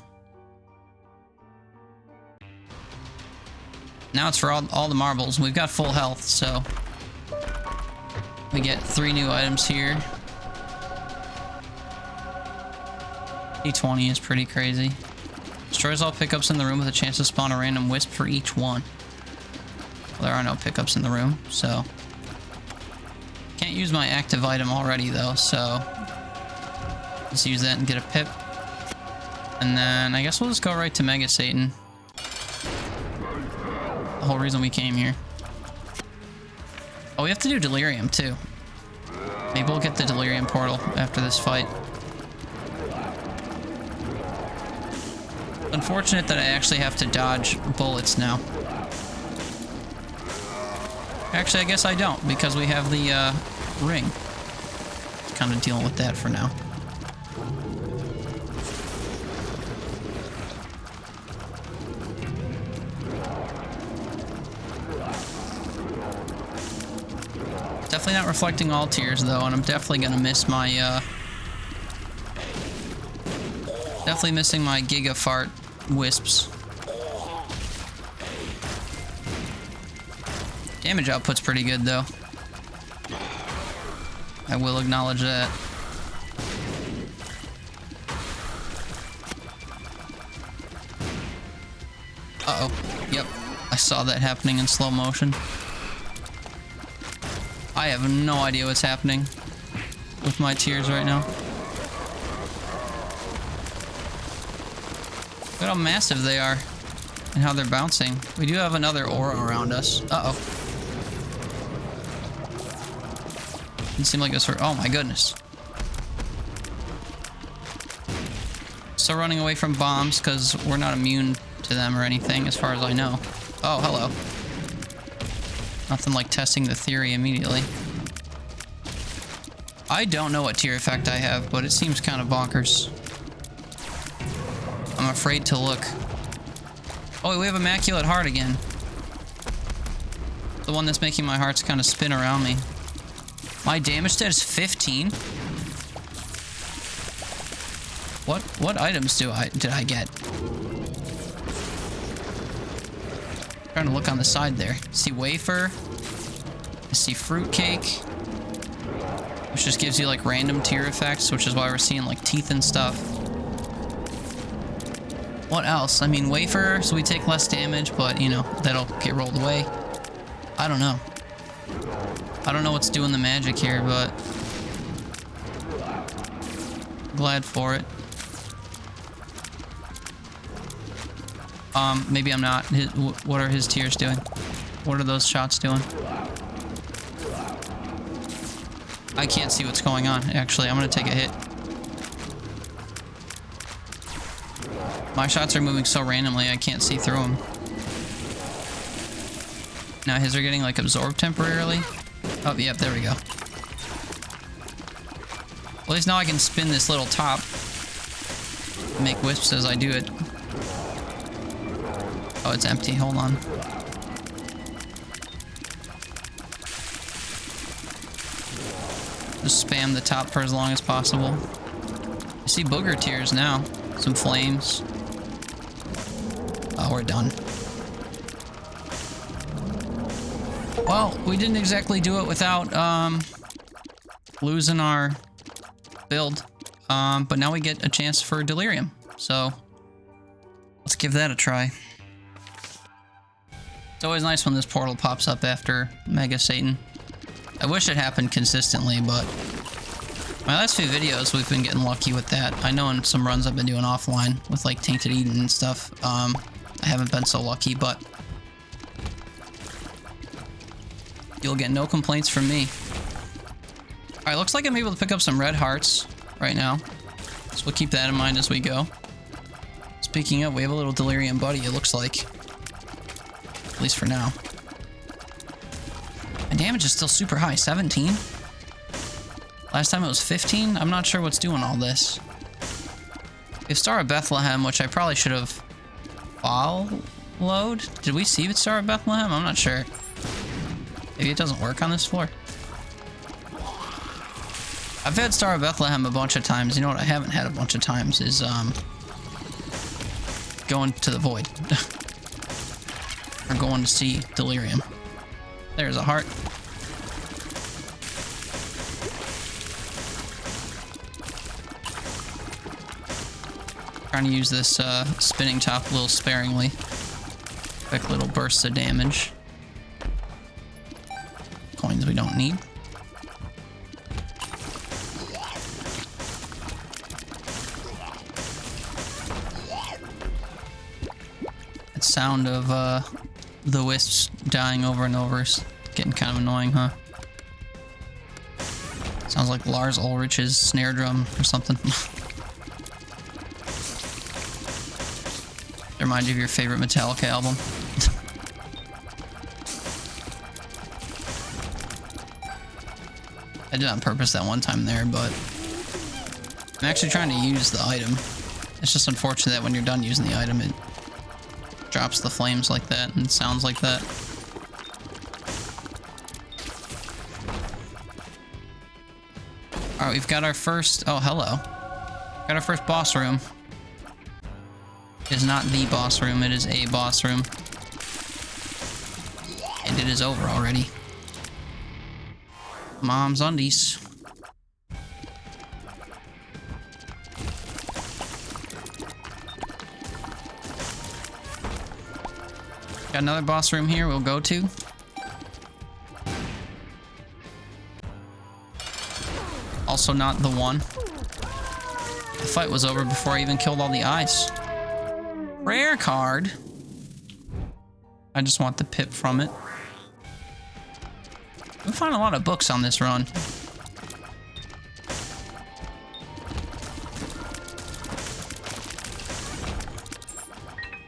[SPEAKER 1] Now it's for all the marbles. We've got full health, so we get 3 new items here. D20 is pretty crazy. Destroys all pickups in the room with a chance to spawn a random wisp for each one. Well, there are no pickups in the room, so can't use my active item already though, so let's use that and get a pip. And then I guess we'll just go right to Mega Satan. The whole reason we came here. Oh, we have to do Delirium too. Maybe we'll get the Delirium portal after this fight. Unfortunate that I actually have to dodge bullets now. Actually, I guess I don't, because we have the ring. Kind of dealing with that for now. Definitely not reflecting all tears though, and I'm definitely gonna miss my definitely missing my Giga Fart wisps. Damage output's pretty good though. I will acknowledge that. Uh-oh. Yep. I saw that happening in slow motion. I have no idea what's happening with my tears right now. Look at how massive they are and how they're bouncing. We do have another aura around us. Uh-oh. Didn't seem like this for... Oh my goodness. Still running away from bombs because we're not immune to them or anything as far as I know. Oh, hello. Nothing like testing the theory immediately. I don't know what tier effect I have, but it seems kind of bonkers. I'm afraid to look. Oh, we have Immaculate Heart again. The one that's making my hearts kind of spin around me. My damage stat is 15. What items did I get? Trying to look on the side there. See wafer. I see fruitcake, which just gives you like random tier effects, which is why we're seeing like teeth and stuff. What else? I mean, wafer, so we take less damage, but you know, that'll get rolled away. I don't know. I don't know what's doing the magic here, but glad for it. Maybe I'm not. What are his tiers doing? What are those shots doing? I can't see what's going on, actually. I'm gonna take a hit. My shots are moving so randomly, I can't see through them. Now his are getting, like, absorbed temporarily. Oh, yep, there we go. At least now I can spin this little top. Make wisps as I do it. Oh, it's empty. Hold on. Just spam the top for as long as possible. I see booger tears now. Some flames. Oh, we're done. Well, we didn't exactly do it without losing our build. But now we get a chance for Delirium. So let's give that a try. It's always nice when this portal pops up after Mega Satan. I wish it happened consistently, but my last few videos we've been getting lucky with that. I know in some runs I've been doing offline with like Tainted Eden and stuff. I haven't been so lucky, but you'll get no complaints from me. Alright, looks like I'm able to pick up some red hearts right now. So we'll keep that in mind as we go. Speaking of, we have a little Delirium buddy, it looks like. At least for now. My damage is still super high, 17. Last time it was 15. I'm not sure what's doing all this. We have Star of Bethlehem, which I probably should have load? Did we see Star of Bethlehem? I'm not sure. Maybe it doesn't work on this floor. I've had Star of Bethlehem a bunch of times. You know what I haven't had a bunch of times is going to the void. Or going to see Delirium. There's a heart. Trying to use this spinning top a little sparingly. Quick little bursts of damage. Coins we don't need. That sound of the wisps dying over and over is getting kind of annoying, huh? Sounds like Lars Ulrich's snare drum or something. Remind you of your favorite Metallica album. I did it on purpose that one time there, but I'm actually trying to use the item. It's just unfortunate that when you're done using the item, it drops the flames like that and sounds like that. Alright, we've got our first... Oh, hello. Got our first boss room. It is not the boss room, it is a boss room. And it is over already. Mom's undies. Got another boss room here we'll go to. Also not the one. The fight was over before I even killed all the eyes. Rare card. I just want the pip from it. We find a lot of books on this run.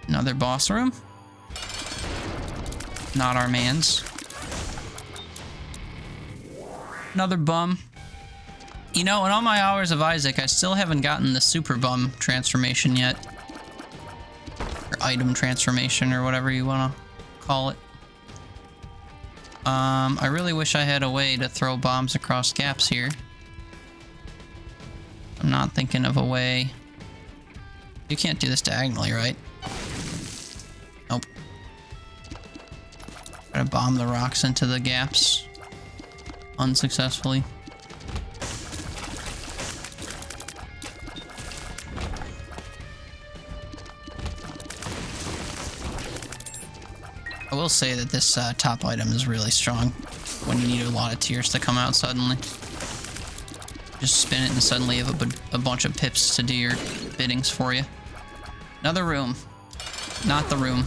[SPEAKER 1] Another boss room. Not our man's. Another bum. You know, in all my hours of Isaac, I still haven't gotten the super bum transformation yet. Or item transformation, or whatever you want to call it. I really wish I had a way to throw bombs across gaps here. I'm not thinking of a way. You can't do this diagonally, right? Nope. Try to bomb the rocks into the gaps. Unsuccessfully. I will say that this top item is really strong when you need a lot of tears to come out suddenly. Just spin it and suddenly you have a bunch of pips to do your biddings for you. Another room. Not the room.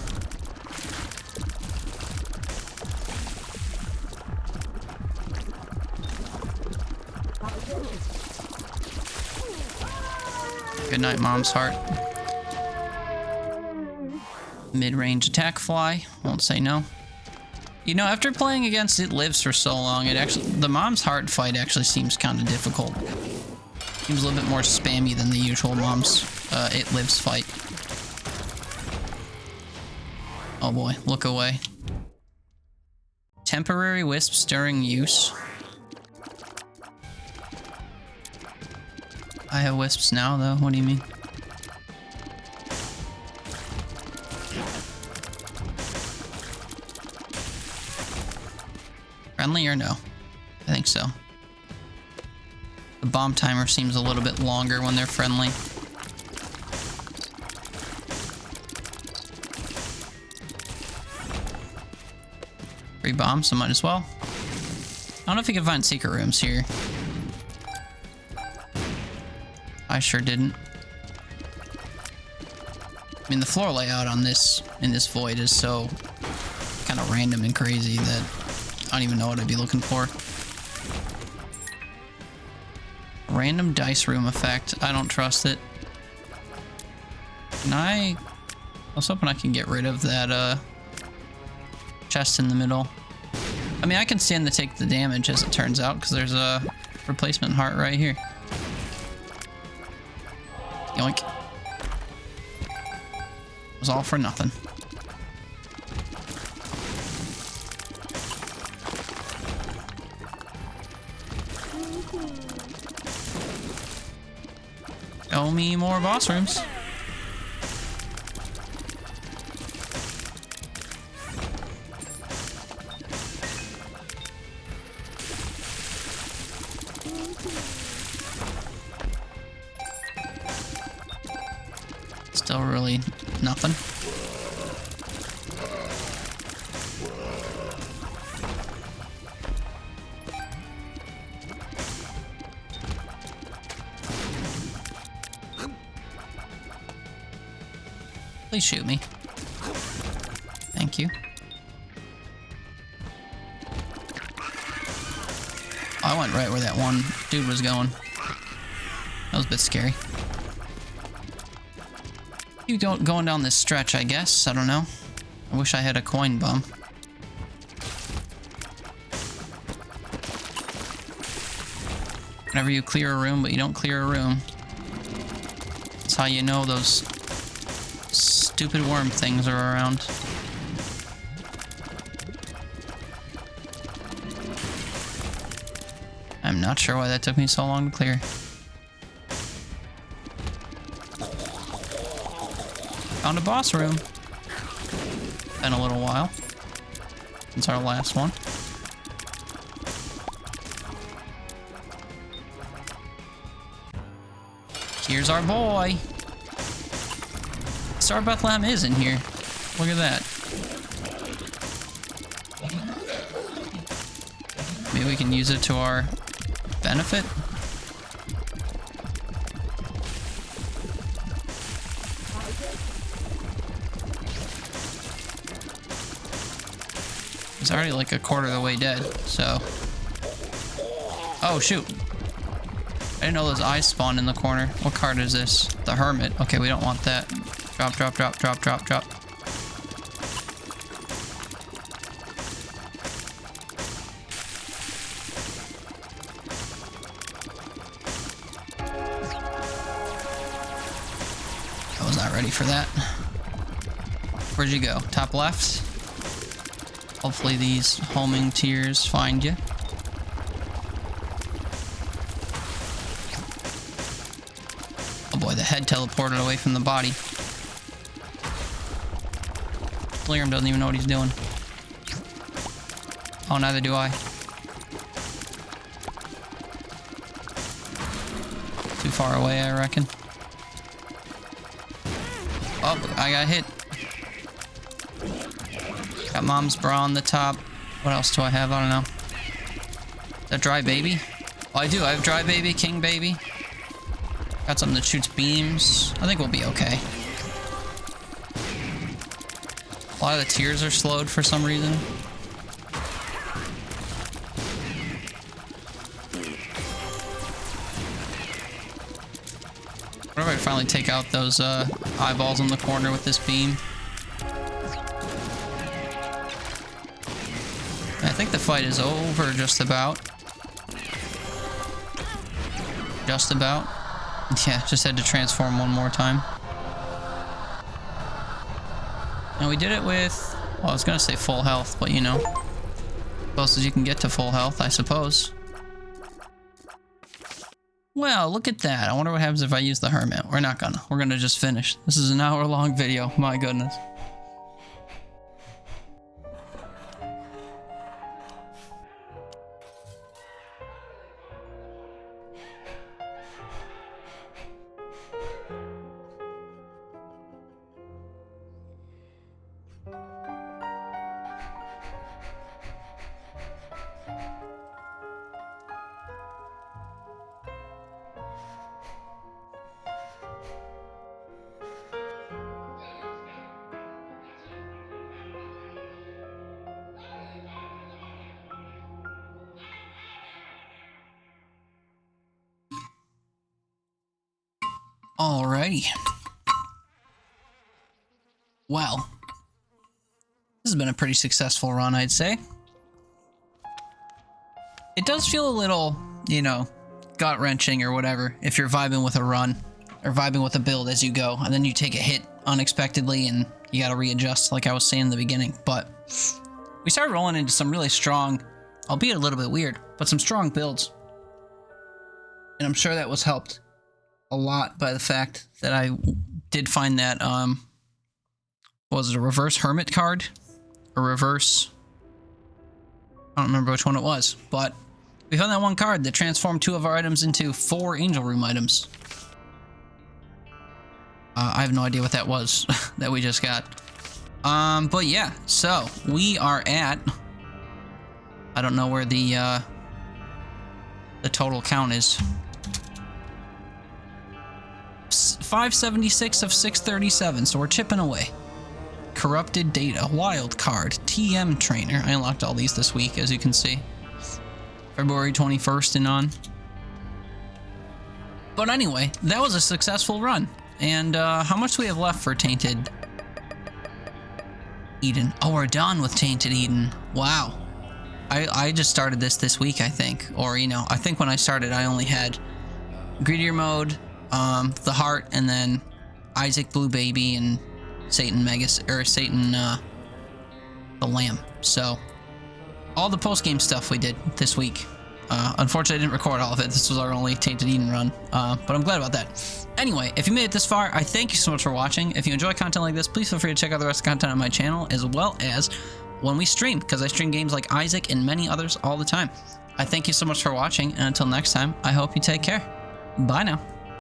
[SPEAKER 1] Good night, Mom's heart. Mid-range attack fly. Won't say no. You know, after playing against It Lives for so long, the Mom's Heart fight actually seems kind of difficult. Seems a little bit more spammy than the usual Mom's It Lives fight. Oh boy, look away. Temporary wisps during use. I have wisps now, though. What do you mean? Friendly or no? I think so. The bomb timer seems a little bit longer when they're friendly. Free bombs, so might as well. I don't know if you can find secret rooms here. I sure didn't. I mean, the floor layout on this, in this void, is so kind of random and crazy that I don't even know what I'd be looking for. Random dice room effect. I don't trust it. Can I was hoping I can get rid of that chest in the middle. I mean, I can stand to take the damage as it turns out, because there's a replacement heart right here. Yoink. It was all for nothing. me more boss rooms. Still really nothing. Please shoot me. Thank you. Oh, I went right where that one dude was going. That was a bit scary. Keep going down this stretch, I guess. I don't know. I wish I had a coin bomb. Whenever you clear a room, but you don't clear a room, that's how you know those stupid worm things are around. I'm not sure why that took me so long to clear. Found a boss room. Been a little while since our last one. Here's our boy. Star Bethlehem is in here. Look at that. Maybe we can use it to our benefit. He's already like a quarter of the way dead, so... Oh, shoot. I didn't know those eyes spawned in the corner. What card is this? The Hermit. Okay, we don't want that. Drop, drop, drop, drop, drop, drop. I was not ready for that. Where'd you go? Top left? Hopefully these homing tears find you. Oh boy, the head teleported away from the body. Delirium doesn't even know what he's doing. Oh, neither do I. Too far away, I reckon. Oh, I got hit. Got Mom's bra on the top. What else do I have? I don't know. Is that Dry Baby? Oh, I do. I have Dry Baby, King Baby. Got something that shoots beams. I think we'll be okay. A lot of the tears are slowed for some reason. What if I finally take out those eyeballs in the corner with this beam? I think the fight is over just about. Just about. Yeah, just had to transform one more time. And we did it with, well, I was gonna say full health, but you know, close as you can get to full health, I suppose. Well, look at that. I wonder what happens if I use the Hermit. We're not gonna. We're gonna just finish. This is an hour-long video. My goodness. Alrighty. Well, this has been a pretty successful run, I'd say. It does feel a little, you know, gut-wrenching or whatever if you're vibing with a run or vibing with a build as you go, and then you take a hit unexpectedly and you gotta readjust like I was saying in the beginning. But we started rolling into some really strong, albeit a little bit weird, but some strong builds. And I'm sure that was helped a lot by the fact that I did find that, was it a reverse hermit card? A reverse... I don't remember which one it was, but we found that one card that transformed 2 of our items into 4 Angel Room items. I have no idea what that was that we just got. But yeah, so we are at... I don't know where the total count is. 576 of 637, so we're chipping away. Corrupted Data, Wild Card, TM Trainer. I unlocked all these this week, as you can see. February 21st and on. But anyway, that was a successful run. And how much do we have left for Tainted Eden? Oh, we're done with Tainted Eden. Wow. I just started this week, I think. Or, you know, I think when I started, I only had Greedier Mode, the Heart, and then Isaac Blue Baby, and Satan Satan, the Lamb. So, all the post-game stuff we did this week. Unfortunately, I didn't record all of it. This was our only Tainted Eden run, but I'm glad about that. Anyway, if you made it this far, I thank you so much for watching. If you enjoy content like this, please feel free to check out the rest of the content on my channel, as well as when we stream, because I stream games like Isaac and many others all the time. I thank you so much for watching, and until next time, I hope you take care. Bye now.